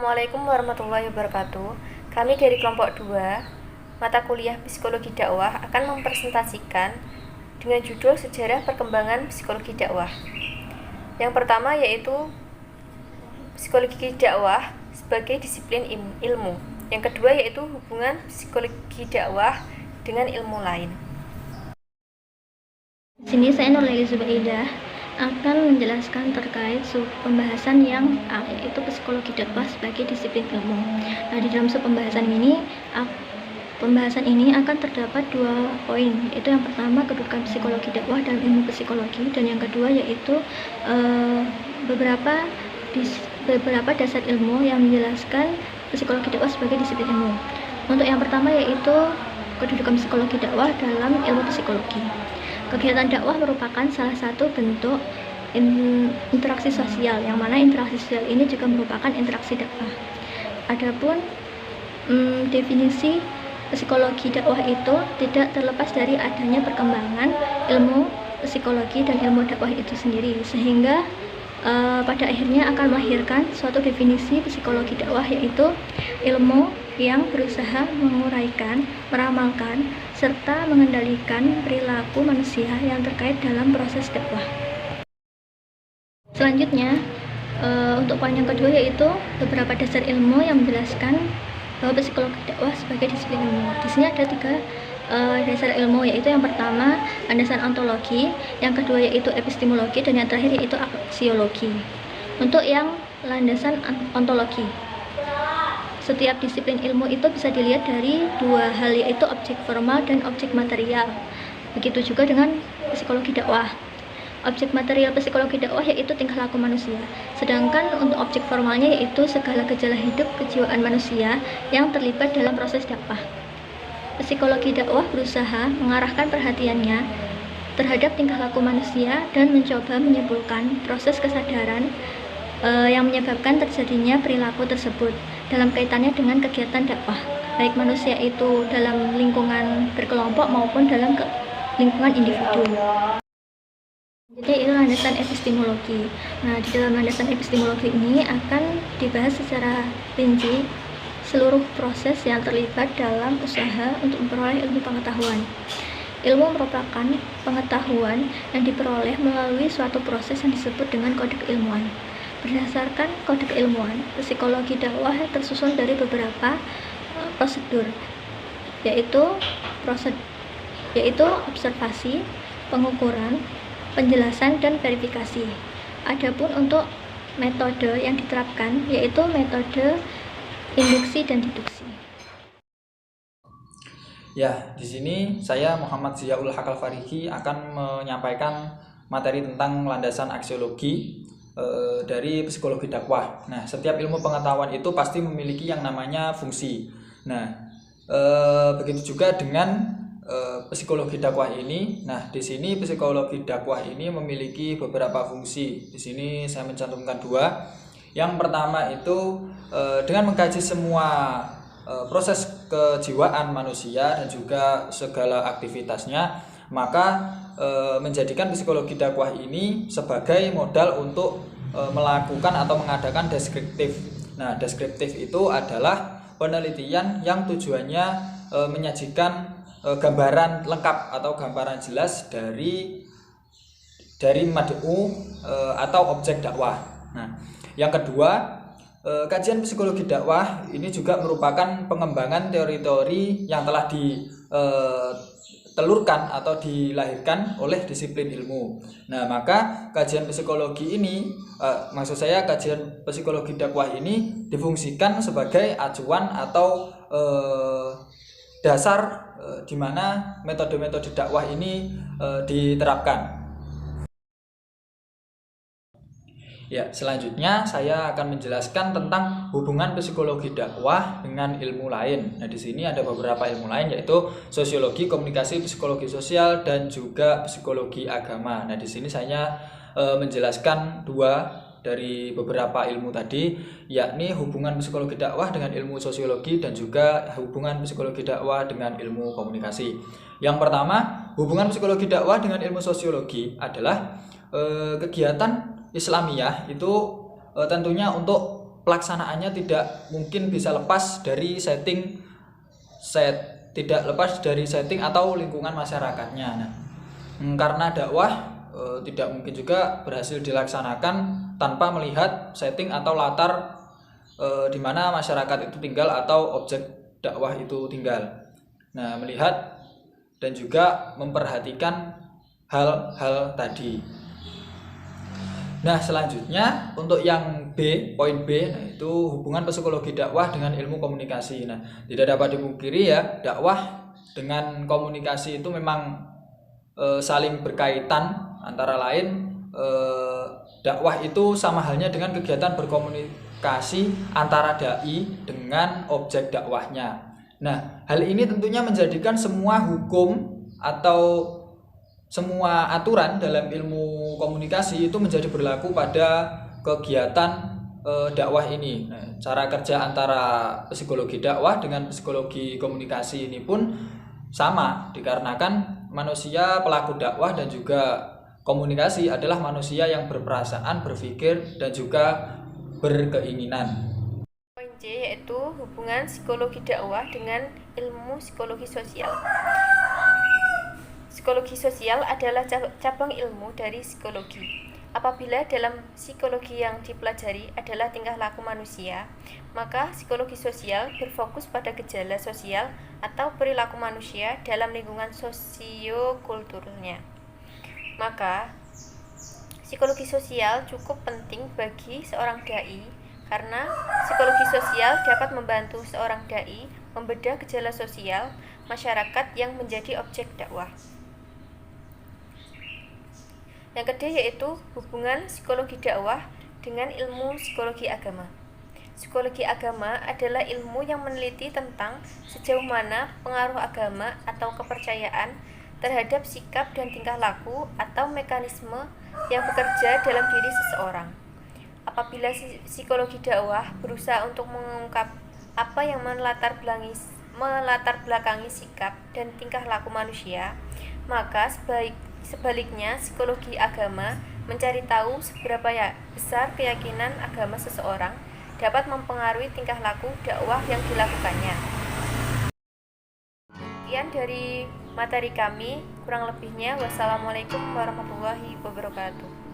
Assalamualaikum warahmatullahi wabarakatuh. Kami dari kelompok 2, mata kuliah Psikologi Dakwah akan mempresentasikan dengan judul Sejarah Perkembangan Psikologi Dakwah. Yang pertama yaitu Psikologi Dakwah sebagai disiplin ilmu. Yang kedua yaitu hubungan psikologi dakwah dengan ilmu lain. Di sini saya Nurlaili Zubaidah akan menjelaskan terkait pembahasan yang yaitu psikologi dakwah sebagai disiplin ilmu. Nah, di dalam pembahasan ini akan terdapat 2 poin, yaitu yang pertama kedudukan psikologi dakwah dalam ilmu psikologi, dan yang kedua yaitu beberapa dasar ilmu yang menjelaskan psikologi dakwah sebagai disiplin ilmu. Untuk yang pertama yaitu kedudukan psikologi dakwah dalam ilmu psikologi. Kegiatan dakwah merupakan salah satu bentuk interaksi sosial, yang mana interaksi sosial ini juga merupakan interaksi dakwah. Adapun definisi psikologi dakwah itu tidak terlepas dari adanya perkembangan ilmu psikologi dan ilmu dakwah itu sendiri, sehingga pada akhirnya akan melahirkan suatu definisi psikologi dakwah, yaitu ilmu yang berusaha menguraikan, meramalkan, serta mengendalikan perilaku manusia yang terkait dalam proses dakwah. Selanjutnya, untuk poin yang kedua yaitu beberapa dasar ilmu yang menjelaskan bahwa psikologi dakwah sebagai disiplin ilmu. Di sini ada 3 dasar ilmu, yaitu yang pertama landasan ontologi, yang kedua yaitu epistemologi, dan yang terakhir yaitu aksiologi. Untuk yang landasan ontologi, setiap disiplin ilmu itu bisa dilihat dari 2 hal, yaitu objek formal dan objek material. Begitu juga dengan psikologi dakwah. Objek material psikologi dakwah yaitu tingkah laku manusia, sedangkan untuk objek formalnya yaitu segala gejala hidup kejiwaan manusia yang terlibat dalam proses dakwah. Psikologi dakwah berusaha mengarahkan perhatiannya terhadap tingkah laku manusia dan mencoba menyimpulkan proses kesadaran yang menyebabkan terjadinya perilaku tersebut dalam kaitannya dengan kegiatan dakwah, baik manusia itu dalam lingkungan berkelompok maupun dalam lingkungan individu. Jadi itu landasan epistemologi. Nah, di dalam landasan epistemologi ini akan dibahas secara rinci seluruh proses yang terlibat dalam usaha untuk memperoleh ilmu pengetahuan. Ilmu merupakan pengetahuan yang diperoleh melalui suatu proses yang disebut dengan kode keilmuan. Berdasarkan kode keilmuan, psikologi dakwah tersusun dari beberapa prosedur, yaitu observasi, pengukuran, penjelasan, dan verifikasi. Adapun untuk metode yang diterapkan yaitu metode induksi dan deduksi. Ya, di sini saya Muhammad Ziaul Hakal Farihi akan menyampaikan materi tentang landasan aksiologi dari psikologi dakwah. Nah, setiap ilmu pengetahuan itu pasti memiliki yang namanya fungsi. Nah, begitu juga dengan psikologi dakwah ini. Nah, di sini psikologi dakwah ini memiliki beberapa fungsi. Di sini saya mencantumkan 2. Yang pertama itu dengan mengkaji semua proses kejiwaan manusia dan juga segala aktivitasnya, maka menjadikan psikologi dakwah ini sebagai modal untuk melakukan atau mengadakan deskriptif. Nah, deskriptif itu adalah penelitian yang tujuannya menyajikan gambaran lengkap atau gambaran jelas dari mad'u atau objek dakwah. Nah, yang kedua, kajian psikologi dakwah ini juga merupakan pengembangan teori-teori yang telah ditelurkan atau dilahirkan oleh disiplin ilmu. Nah, maka kajian psikologi ini, kajian psikologi dakwah ini difungsikan sebagai acuan atau dasar di mana metode-metode dakwah ini diterapkan. Ya, selanjutnya saya akan menjelaskan tentang hubungan psikologi dakwah dengan ilmu lain. Nah, di sini ada beberapa ilmu lain, yaitu sosiologi, komunikasi, psikologi sosial, dan juga psikologi agama. Nah, di sini saya menjelaskan 2 dari beberapa ilmu tadi, yakni hubungan psikologi dakwah dengan ilmu sosiologi dan juga hubungan psikologi dakwah dengan ilmu komunikasi. Yang pertama, hubungan psikologi dakwah dengan ilmu sosiologi adalah kegiatan Islamiyah itu tentunya untuk pelaksanaannya tidak mungkin bisa lepas dari tidak lepas dari setting atau lingkungan masyarakatnya. Nah, karena dakwah tidak mungkin juga berhasil dilaksanakan tanpa melihat setting atau latar di mana masyarakat itu tinggal atau objek dakwah itu tinggal. Nah, melihat dan juga memperhatikan hal-hal tadi. Nah, selanjutnya untuk yang B, poin B, nah itu hubungan psikologi dakwah dengan ilmu komunikasi. Nah, tidak dapat dipungkiri ya, dakwah dengan komunikasi itu memang saling berkaitan. Antara lain dakwah itu sama halnya dengan kegiatan berkomunikasi antara dai dengan objek dakwahnya. Nah, hal ini tentunya menjadikan semua hukum atau semua aturan dalam ilmu komunikasi itu menjadi berlaku pada kegiatan dakwah ini. Nah, cara kerja antara psikologi dakwah dengan psikologi komunikasi ini pun sama, dikarenakan manusia pelaku dakwah dan juga komunikasi adalah manusia yang berperasaan, berpikir, dan juga berkeinginan. Poin C yaitu hubungan psikologi dakwah dengan ilmu psikologi sosial. Psikologi sosial adalah cabang ilmu dari psikologi. Apabila dalam psikologi yang dipelajari adalah tingkah laku manusia, maka psikologi sosial berfokus pada gejala sosial atau perilaku manusia dalam lingkungan sosiokulturalnya. Maka, psikologi sosial cukup penting bagi seorang dai karena psikologi sosial dapat membantu seorang dai membedah gejala sosial masyarakat yang menjadi objek dakwah. Yang kedua yaitu hubungan psikologi dakwah dengan ilmu psikologi agama. Psikologi agama adalah ilmu yang meneliti tentang sejauh mana pengaruh agama atau kepercayaan terhadap sikap dan tingkah laku atau mekanisme yang bekerja dalam diri seseorang. Apabila psikologi dakwah berusaha untuk mengungkap apa yang melatar belakangi sikap dan tingkah laku manusia, maka sebaliknya psikologi agama mencari tahu seberapa besar keyakinan agama seseorang dapat mempengaruhi tingkah laku dakwah yang dilakukannya. Sekian dari materi kami, kurang lebihnya wassalamualaikum warahmatullahi wabarakatuh.